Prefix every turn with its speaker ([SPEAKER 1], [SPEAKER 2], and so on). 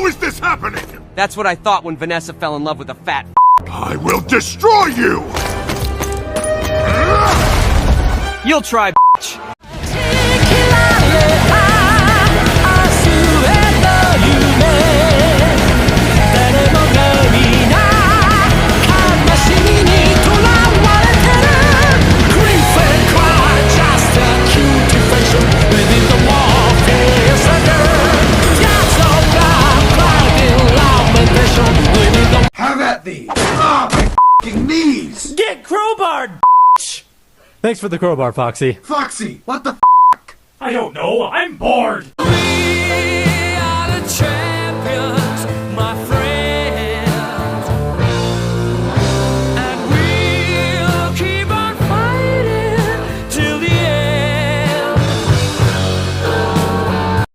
[SPEAKER 1] How is this happening?
[SPEAKER 2] That's what I thought when Vanessa fell in love with a fat
[SPEAKER 1] I will destroy you!
[SPEAKER 2] You'll try, bitch.
[SPEAKER 1] Have at thee! Ah, my f***ing knees!
[SPEAKER 3] Get crowbarred, bitch!
[SPEAKER 4] Thanks for the crowbar, Foxy.
[SPEAKER 1] Foxy, what the f***?
[SPEAKER 3] I don't know, I'm bored!